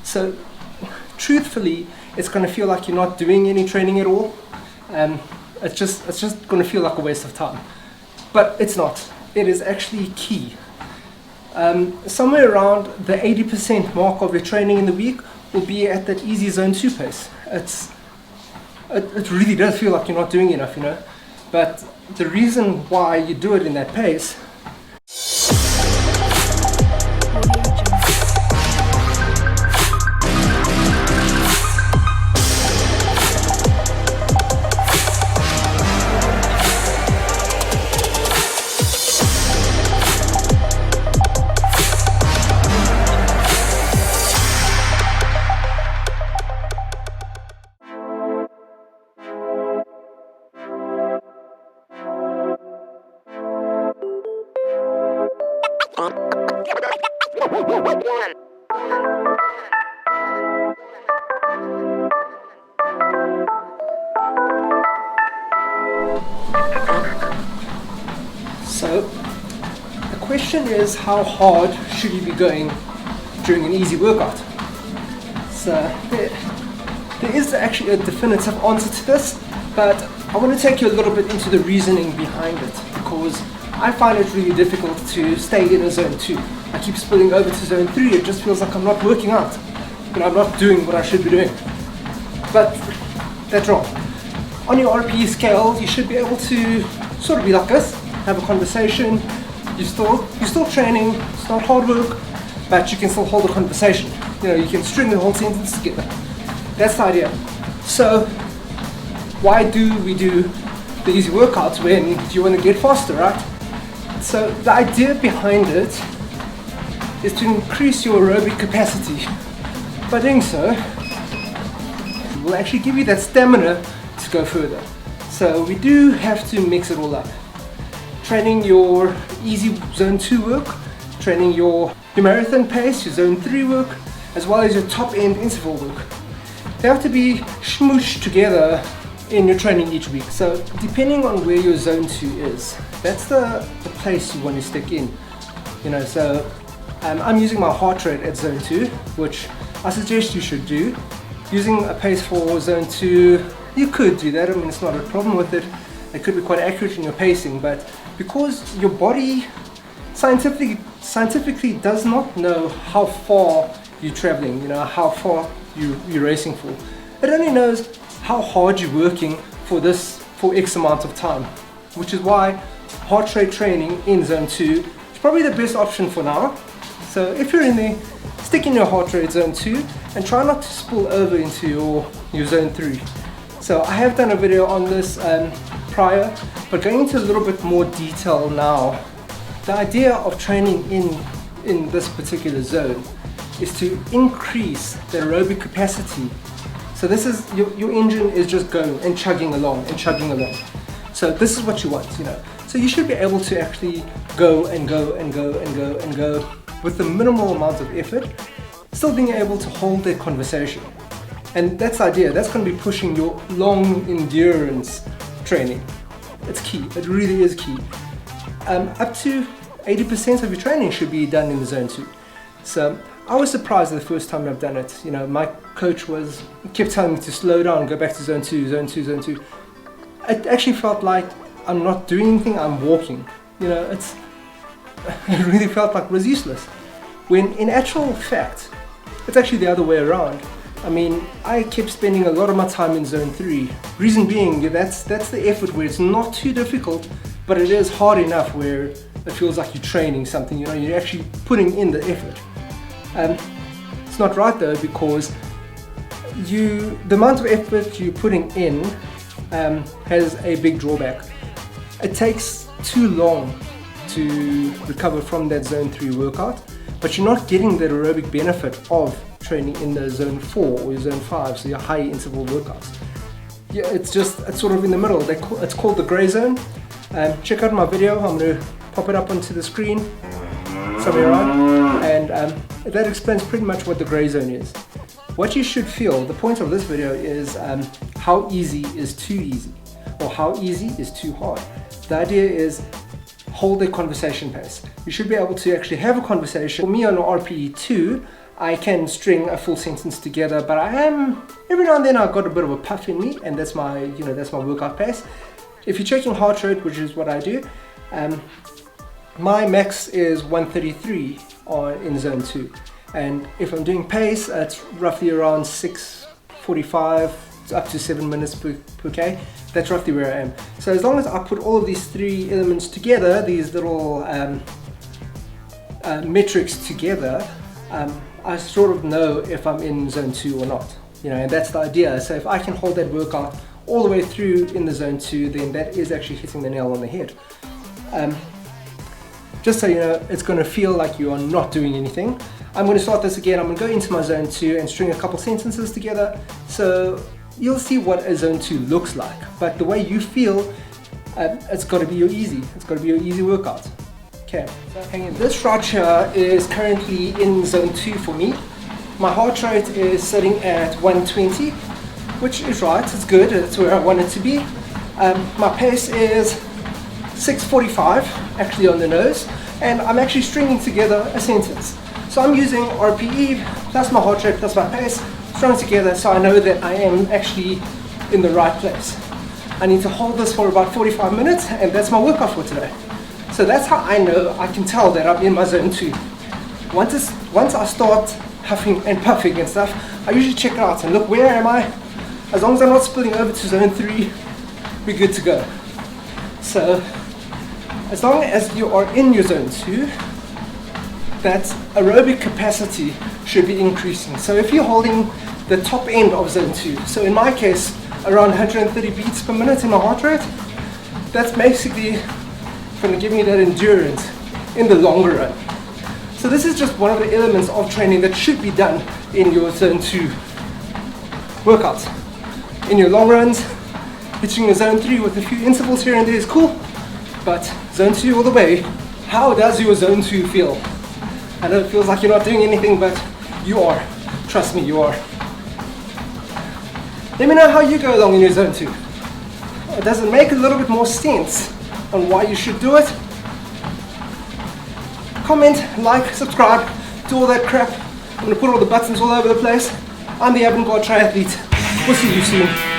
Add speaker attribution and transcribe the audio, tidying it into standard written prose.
Speaker 1: So truthfully, it's going to feel like you're not doing any training at all. It's just going to feel like a waste of time. But it's not. It is actually key. Somewhere around the 80% mark of your training in the week will be at that easy zone 2 pace. It really does feel like you're not doing enough, you know. But the reason why you do it in that pace So the question is, how hard should you be going during an easy workout? So there is actually a definitive answer to this, but I want to take you a little bit into the reasoning behind it, because I find it really difficult to stay in a zone 2. I keep spilling over to zone 3. It just feels like I'm not working out. You know, I'm not doing what I should be doing. But that's wrong. On your RPE scale, you should be able to sort of be like this, have a conversation. You're still training. It's not hard work, but you can still hold a conversation. You know, you can string the whole sentence together. That's the idea. So why do we do the easy workouts when you want to get faster, right? So the idea behind it is to increase your aerobic capacity. By doing so, it will actually give you that stamina to go further. So we do have to mix it all up. Training your easy zone 2 work, training your marathon pace, your zone 3 work, as well as your top end interval work. They have to be smooshed together in your training each week. So depending on where your zone 2 is, that's the place you want to stick in. You know, so I'm using my heart rate at zone 2, which I suggest you should do. Using a pace for zone 2, you could do that. I mean, it's not a problem with it. It could be quite accurate in your pacing, but because your body scientifically does not know how far you're traveling, you know, how far you're racing for. It only knows how hard you're working for X amount of time, which is why heart rate training in zone 2 is probably the best option for now. So if you're in there, stick in your heart rate zone 2 and try not to spill over into your zone 3. So I have done a video on this prior, but going into a little bit more detail now. The idea of training in this particular zone is to increase the aerobic capacity. So this is your engine is just going and chugging along and chugging along. So this is what you want, you know. So you should be able to actually go and go and go and go and go with the minimal amount of effort, still being able to hold that conversation. And that's the idea. That's going to be pushing your long endurance training. It's key. It really is key. Up to 80% of your training should be done in the zone 2. So I was surprised the first time I've done it. You know, my coach kept telling me to slow down, go back to zone 2, zone 2, zone 2. It actually felt like I'm not doing anything, I'm walking. You know, it really felt like it was useless. When in actual fact, it's actually the other way around. I mean, I kept spending a lot of my time in zone 3. Reason being, that's the effort where it's not too difficult, but it is hard enough where it feels like you're training something, you know, you're actually putting in the effort. It's not right though, because the amount of effort you're putting in has a big drawback. It takes too long to recover from that zone 3 workout, but you're not getting the aerobic benefit of training in the zone 4 or zone 5, so your high interval workouts. Yeah, it's sort of in the middle. It's called the gray zone. Check out my video. I'm going to pop it up onto the screen somewhere around, and that explains pretty much what the gray zone is. What you should feel, the point of this video is how easy is too easy, or how easy is too hard. The idea is hold a conversation pace. You should be able to actually have a conversation. For me on RPE2, I can string a full sentence together, but every now and then I've got a bit of a puff in me, and that's my workout pace. If you're checking heart rate, which is what I do, my max is 133 in zone 2. And if I'm doing pace, it's roughly around 6:45 up to 7 minutes per K. That's roughly where I am. So as long as I put all of these three elements together, these little metrics together, I sort of know if I'm in zone 2 or not. And that's the idea. So if I can hold that workout all the way through in the zone 2, then that is actually hitting the nail on the head. Just so you know, it's going to feel like you are not doing anything. I'm going to start this again. I'm going to go into my zone 2 and string a couple sentences together. So you'll see what a zone 2 looks like. But the way you feel, it's got to be your easy. It's got to be your easy workout. Okay. This right here is currently in zone 2 for me. My heart rate is sitting at 120, which is right. It's good. It's where I want it to be. My pace is 6:45, actually on the nose, and I'm actually stringing together a sentence. So I'm using RPE plus my heart rate plus my pace strung together, so I know that I am actually in the right place. I need to hold this for about 45 minutes, and that's my workout for today. So that's how I know, I can tell that I'm in my zone 2. Once I start huffing and puffing and stuff, I usually check it out and look, where am I? As long as I'm not spilling over to zone 3, we're good to go. So as long as you are in your zone 2, that aerobic capacity should be increasing. So if you're holding the top end of zone 2, so in my case around 130 beats per minute in my heart rate, that's basically going to give me that endurance in the longer run. So this is just one of the elements of training that should be done in your zone 2 workouts. In your long runs, hitting a zone 3 with a few intervals here and there is cool, but zone 2 all the way. How does your zone 2 feel? I know it feels like you're not doing anything, but you are. Trust me, you are. Let me know how you go along in your zone 2. Does it make a little bit more sense on why you should do it? Comment, like, subscribe, do all that crap. I'm going to put all the buttons all over the place. I'm the Avant-Garde Triathlete. We'll see you soon.